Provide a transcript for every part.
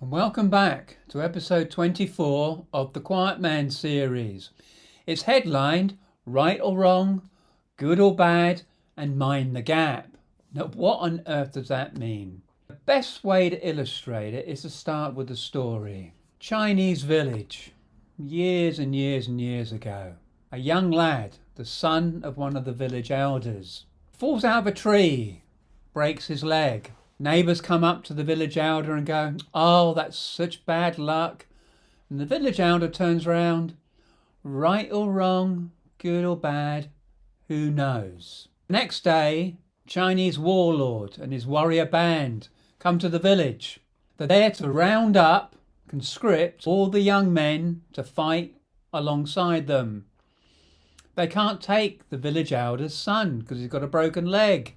And welcome back to episode 24 of the Quiet Man series. It's headlined Right or Wrong, Good or Bad, and Mind the Gap. Now, what on earth does that mean? The best way to illustrate it is to start with a story. Chinese village, years and years and years ago. A young lad, the son of one of the village elders, falls out of a tree, breaks his leg. Neighbours come up to the village elder and go, "Oh, that's such bad luck." And the village elder turns round, "Right or wrong, good or bad, who knows?" Next day, Chinese warlord and his warrior band come to the village. They're there to round up, conscript all the young men to fight alongside them. They can't take the village elder's son because he's got a broken leg.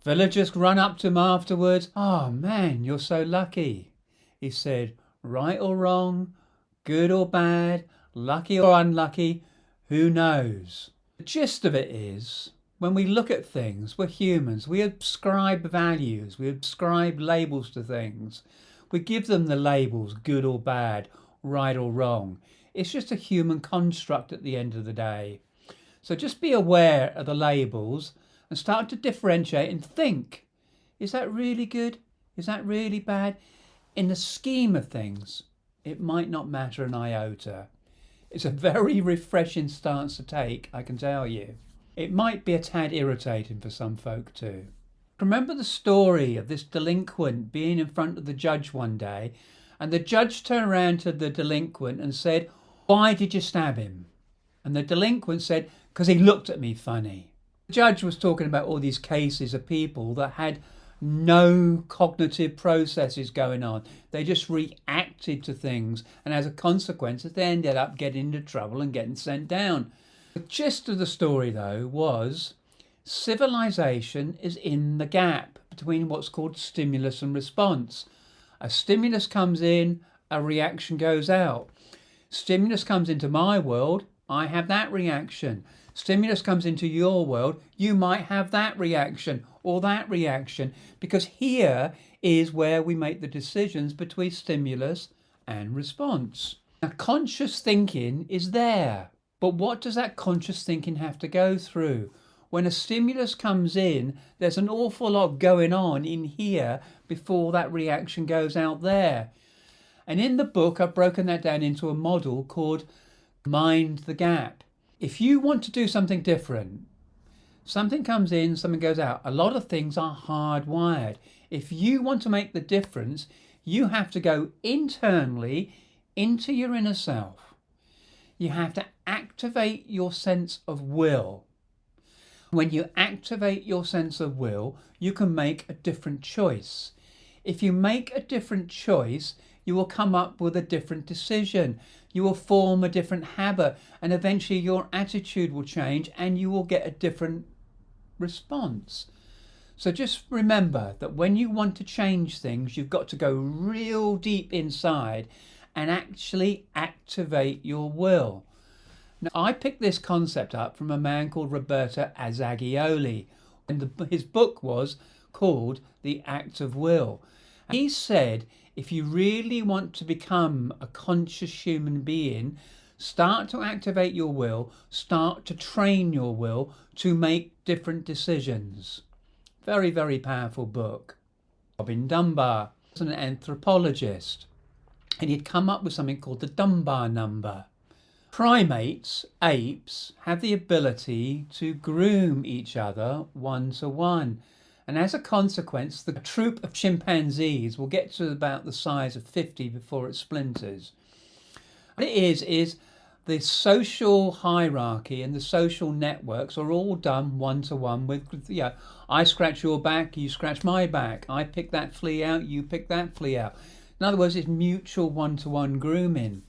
Villagers run up to him afterwards. "Oh man, you're so lucky." He said, "Right or wrong, good or bad, lucky or unlucky, who knows?" The gist of it is, when we look at things, we're humans. We ascribe values. We ascribe labels to things. We give them the labels good or bad, right or wrong. It's just a human construct at the end of the day. So just be aware of the labels and start to differentiate and think, is that really good? Is that really bad? In the scheme of things, it might not matter an iota. It's a very refreshing stance to take, I can tell you. It might be a tad irritating for some folk too. Remember the story of this delinquent being in front of the judge one day, and the judge turned around to the delinquent and said, "Why did you stab him?" And the delinquent said, "Because he looked at me funny." The judge was talking about all these cases of people that had no cognitive processes going on. They just reacted to things, and as a consequence, they ended up getting into trouble and getting sent down. The gist of the story, though, was civilization is in the gap between what's called stimulus and response. A stimulus comes in, a reaction goes out. Stimulus comes into my world, I have that reaction. Stimulus comes into your world, you might have that reaction or that reaction, because here is where we make the decisions between stimulus and response. Now, conscious thinking is there, but what does that conscious thinking have to go through? When a stimulus comes in, there's an awful lot going on in here before that reaction goes out there. And in the book, I've broken that down into a model called Mind the Gap. If you want to do something different, something comes in, something goes out. A lot of things are hardwired. If you want to make the difference, you have to go internally into your inner self. You have to activate your sense of will. When you activate your sense of will, you can make a different choice. If you make a different choice, you will come up with a different decision. You will form a different habit, and eventually your attitude will change and you will get a different response. So just remember that when you want to change things, you've got to go real deep inside and actually activate your will. Now, I picked this concept up from a man called Roberto Azzagioli, and his book was called The Act of Will. He said, if you really want to become a conscious human being, start to activate your will, start to train your will to make different decisions. Very, very powerful book. Dunbar was an anthropologist, and he'd come up with something called the Dunbar number. Primates, apes, have the ability to groom each other one to one. And as a consequence, the troop of chimpanzees will get to about the size of 50 before it splinters. What it is the social hierarchy and the social networks are all done one to one with, I scratch your back, you scratch my back. I pick that flea out, you pick that flea out. In other words, it's mutual one-to-one grooming.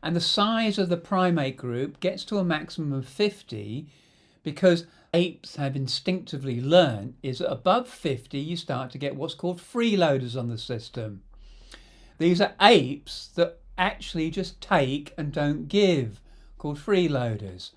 And the size of the primate group gets to a maximum of 50 because apes have instinctively learned is that above 50 you start to get what's called freeloaders on the system. These are apes that actually just take and don't give, called freeloaders.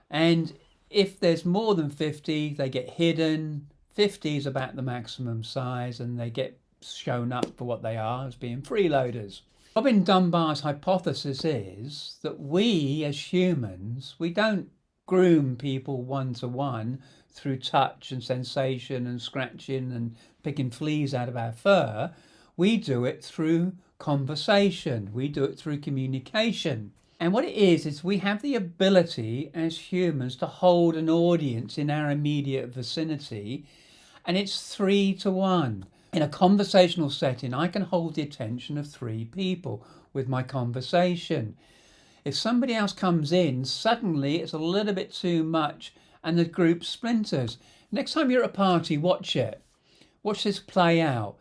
And if there's more than 50, they get hidden. 50 is about the maximum size, and they get shown up for what they are, as being freeloaders. Robin Dunbar's hypothesis is that we as humans, we don't groom people one-to-one through touch and sensation and scratching and picking fleas out of our fur. We do it through conversation. We do it through communication. And what it is we have the ability as humans to hold an audience in our immediate vicinity, and it's 3-to-1. In a conversational setting, I can hold the attention of 3 people with my conversation. If somebody else comes in, suddenly it's a little bit too much and the group splinters. Next time you're at a party, watch it. Watch this play out.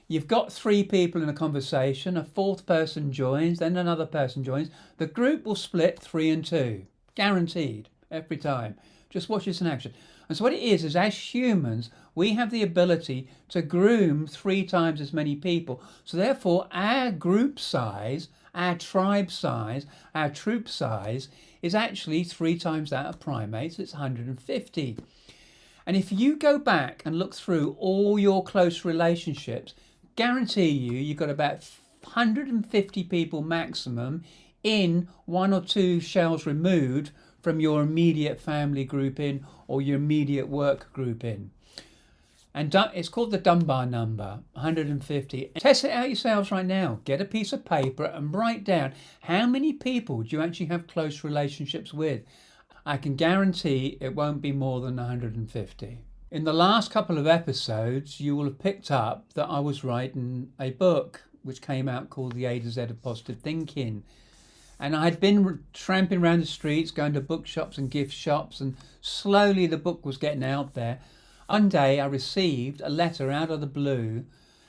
You've got 3 people in a conversation, a 4th person joins, then another person joins. The group will split 3 and 2. Guaranteed, every time. Just watch this in action. And so what it is as humans, we have the ability to groom 3 times as many people. So therefore, our group size, our tribe size, our troop size is actually 3 times that of primates. It's 150. And if you go back and look through all your close relationships, guarantee you've got about 150 people maximum in 1 or 2 shells removed from your immediate family grouping or your immediate work grouping. And it's called the Dunbar number, 150. Test it out yourselves right now. Get a piece of paper and write down how many people do you actually have close relationships with. I can guarantee it won't be more than 150. In the last couple of episodes, you will have picked up that I was writing a book which came out called The A to Z of Positive Thinking. And I'd been tramping around the streets, going to bookshops and gift shops, and slowly the book was getting out there. One day I received a letter out of the blue,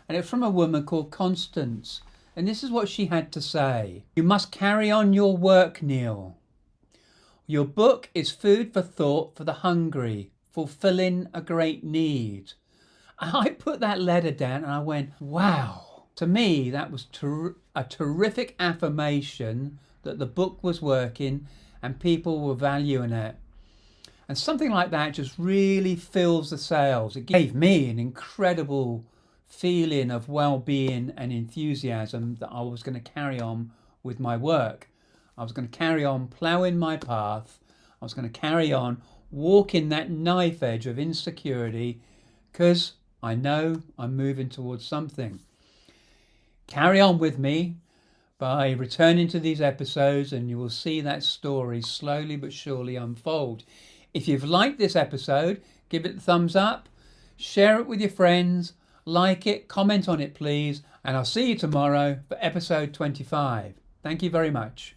and it was from a woman called Constance. And this is what she had to say. You must carry on your work, Neil. Your book is food for thought for the hungry, fulfilling a great need. I put that letter down and I went, wow. To me, that was a terrific affirmation that the book was working and people were valuing it. And something like that just really fills the sails. It gave me an incredible feeling of well-being and enthusiasm that I was going to carry on with my work. I was going to carry on ploughing my path. I was going to carry on walking that knife edge of insecurity because I know I'm moving towards something. Carry on with me by returning to these episodes and you will see that story slowly but surely unfold. If you've liked this episode, give it a thumbs up, share it with your friends, like it, comment on it please, and I'll see you tomorrow for episode 25. Thank you very much.